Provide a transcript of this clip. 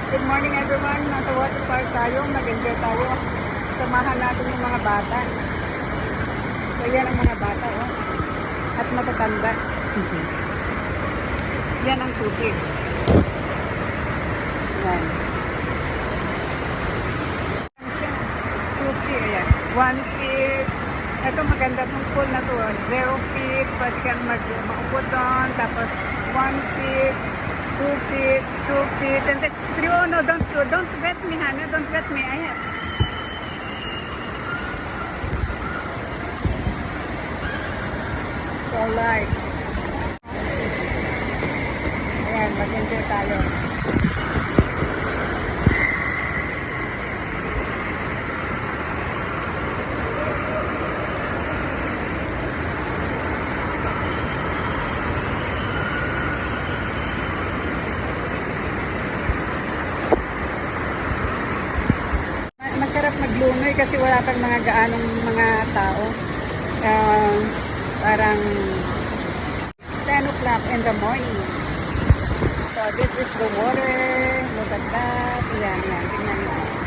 Good morning everyone. Nasa water park tayo. Mag-enjoy tayo. Samahan natin yung mga bata. So yan ang mga bata. Oh. At matatanda. Yan ang tubig. Yan. Two feet. Ayan. 1 feet. Ito maganda tong pool na to. 0 feet. Pwede kang maupo doon. Tapos 1 feet. 2 feet, 2 feet, and then 3. Oh no, don't wet me, honey. Don't wet me. Ayan. So light. Ayan, mag-enjoy tayo. Masarap maglunoy kasi wala pang mga gaanong mga tao. Parang 10 o'clock in the morning. So this is the water. Look at that. Yan, yan. Tingnan nyo.